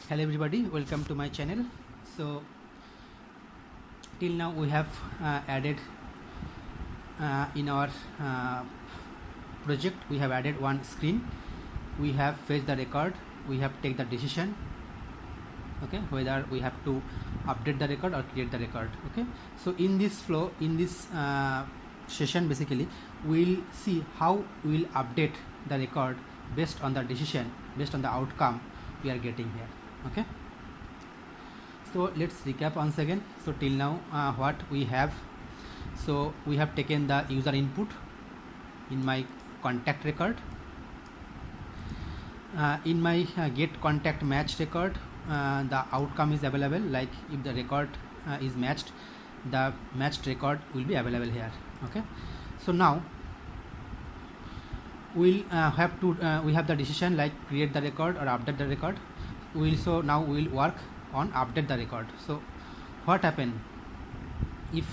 Hello everybody, welcome to my channel. So till now we have added in our project, we have added one screen. We have fetched the record, we have take the decision, okay, whether we have to update the record or create the record. Okay, so in this flow, in this session, basically we'll see how we will update the record based on the decision, based on the outcome we are getting here. Okay, so let's recap once again. So till now what we have, so we have taken the user input in my contact record. In my get contact match record, the outcome is available, like if the record is matched, the matched record will be available here. Okay, so now we'll have to we have the decision like create the record or update the record. Now we'll work on update the record. So what happen if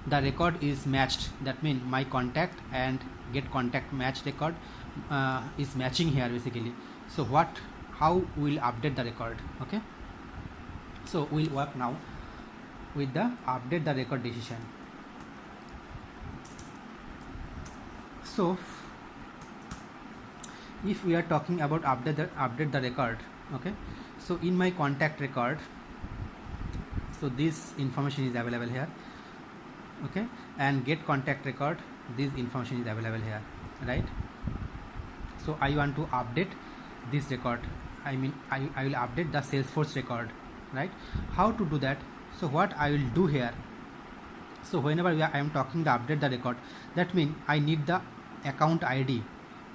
the record is matched? That means my contact and get contact match record is matching here basically. So how we'll update the record? Okay, so we'll work now with the update the record decision. So if we are talking about update the record, okay, so in my contact record, so this information is available here, okay, and get contact record, this information is available here, right? So I want to update this record, I mean I will update the Salesforce record, right? How to do that? So what I will do here, so whenever I am talking the update the record, that means I need the account ID,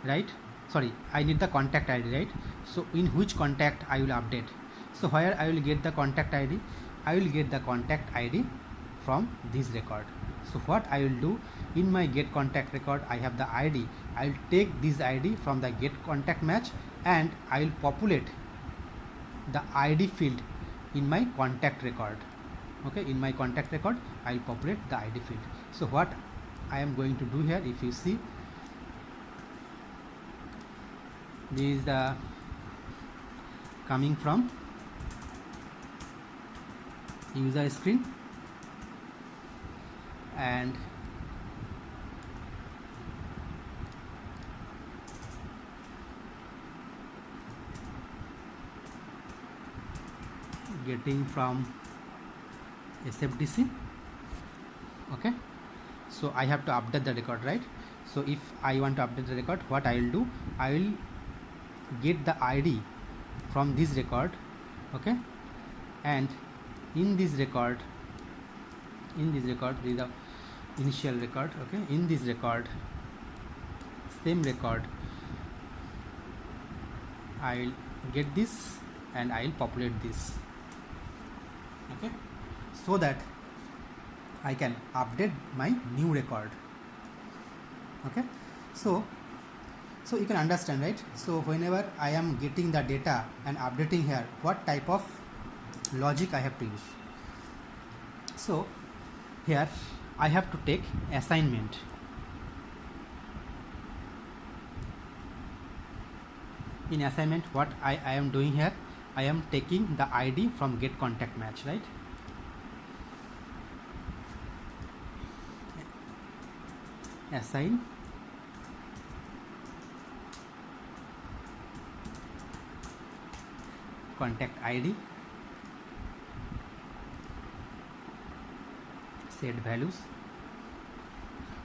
right? Sorry, I need the contact ID, right? So in which contact I will update? So where I will get the contact ID? I will get the contact ID from this record. So what I will do, in my get contact record I have the ID. I will take this ID from the get contact match and I will populate the ID field in my contact record. Okay, in my contact record I will populate the ID field. So what I am going to do here, if you see, this is the coming from user screen, and getting from SFDC. Okay, so I have to update the record, right? So if I want to update the record, what I will do, I will get the ID from this record, okay, and in this record this is the initial record, okay, in this record, same record, I will get this and I will populate this, okay, so that I can update my new record. Okay, so you can understand, right? So whenever I am getting the data and updating here, what type of logic I have to use? So here I have to take assignment. In assignment, what I am doing here, I am taking the ID from get contact match, right? Assign contact ID, set values.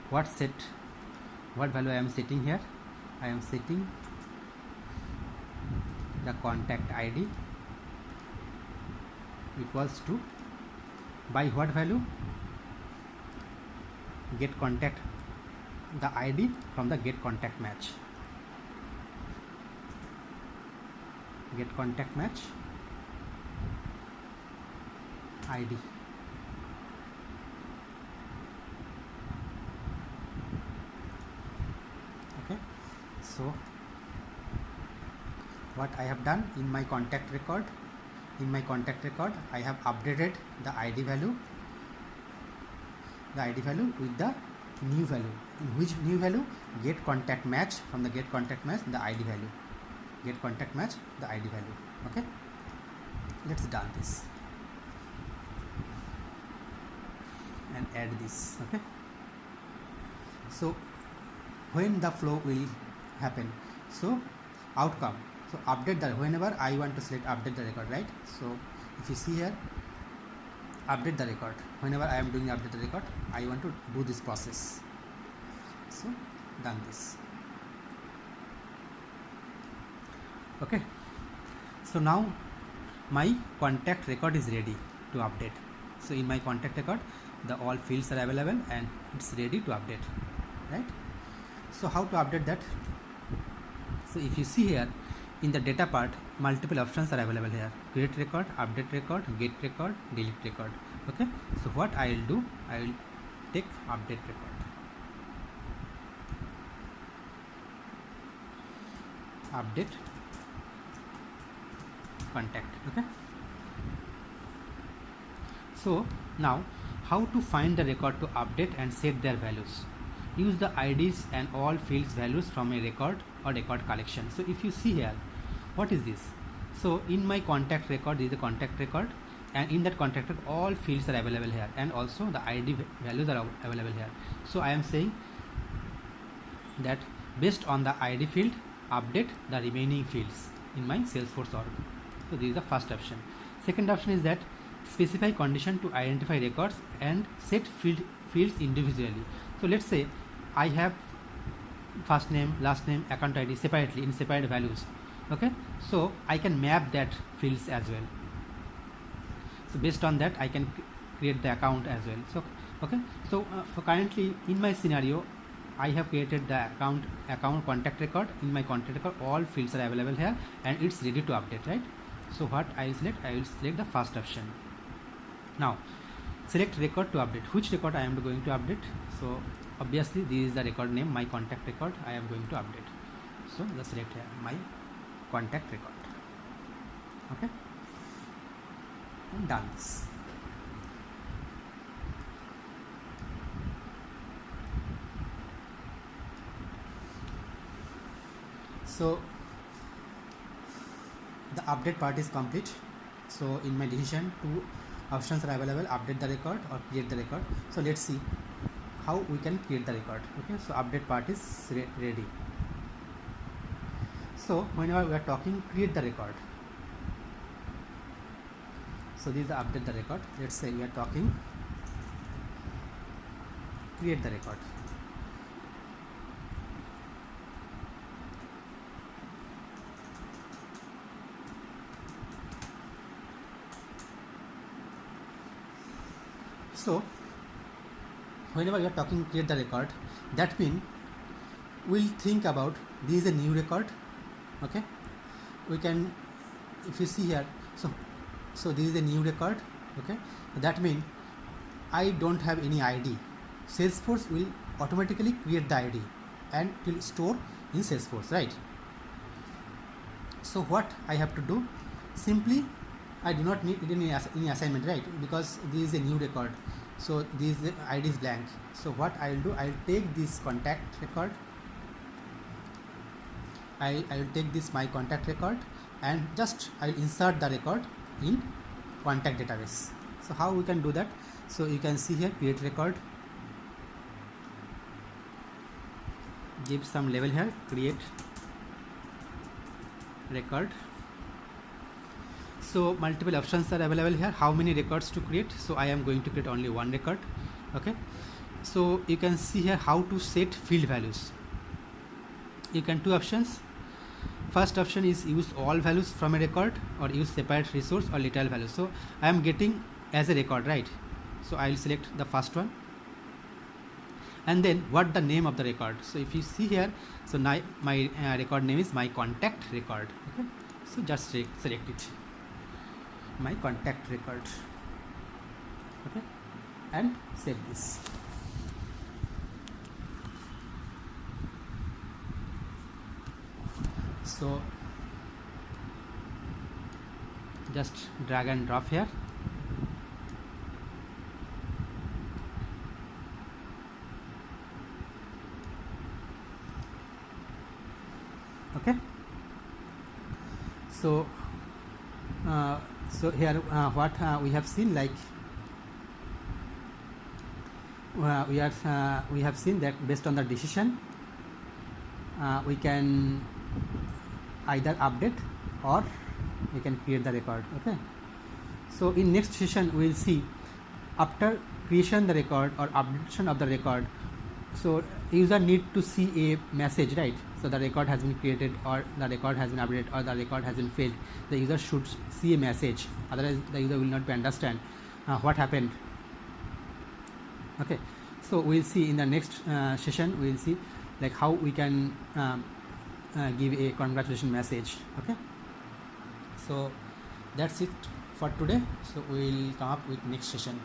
What value I am setting here? I am setting the contact ID equals to, by what value? Get contact, the ID from the get contact match. Get contact match ID. Okay, so what I have done in my contact record, I have updated the ID value with the new value. In which new value? Get contact match, from the get contact match the ID value, get contact match the ID value. Okay, let's done this and add this. Okay, so when the flow will happen, so outcome, so update the, whenever I want to select update the record, right? So if you see here, update the record, whenever I am doing update the record, I want to do this process. So done this. Okay, so now my contact record is ready to update. So in my contact record, the all fields are available and it's ready to update, right? So how to update that? So if you see here in the data part, multiple options are available here: create record, update record, get record, delete record. Okay, so what I will do, I will take update record, update contact. Okay, so now how to find the record to update and set their values? Use the IDs and all fields values from a record or record collection. So if you see here, what is this? So in my contact record, this is the contact record, and in that contact record all fields are available here, and also the ID values are available here. So I am saying that based on the ID field, update the remaining fields in my Salesforce org. So this is the first option. Second option is that specify condition to identify records and set fields individually. So let's say I have first name, last name, account ID separately in separate values. Okay, so I can map that fields as well. So based on that, I can create the account as well. So okay, so for currently in my scenario, I have created the account contact record. In my contact record, all fields are available here and it's ready to update, right? So what I will select? I will select the first option. Now select record to update. Which record I am going to update? So obviously this is the record name, my contact record I am going to update. So just select here my contact record. Okay, and done this. So the update part is complete. So in my decision, two options are available: update the record or create the record. So let's see how we can create the record. Okay, so update part is ready. So whenever we are talking create the record, so this is the update the record. Let's say we are talking create the record. So whenever you are talking create the record, that means we'll think about this is a new record. Okay, we can, if you see here, so this is a new record. Okay, that means I don't have any ID. Salesforce will automatically create the ID and will store in Salesforce, right? So what I have to do, simply I do not need any assignment, right? Because this is a new record, so this ID is blank. So what I will do, I will take this contact record, I will take this my contact record and just I will insert the record in contact database. So how we can do that? So you can see here, create record, give some label here, create record. So multiple options are available here. How many records to create? So I am going to create only one record. Okay, so you can see here how to set field values. You can two options. First option is use all values from a record or use separate resource or literal values. So I am getting as a record, right? So I will select the first one, and then what the name of the record. So if you see here, so my record name is my contact record. Okay, so just select it, my contact record. Okay, and save this. So just drag and drop here. Okay, so So here what we have seen, like we have seen that based on the decision we can either update or we can create the record. Okay, so in next session we will see after creation the record or updation of the record, so user need to see a message, right? So the record has been created or the record has been updated or the record has been failed. The user should see a message, otherwise the user will not be understand what happened. Okay, so we'll see in the next session, we'll see like how we can give a congratulation message. Okay, so that's it for today. So we'll come up with next session.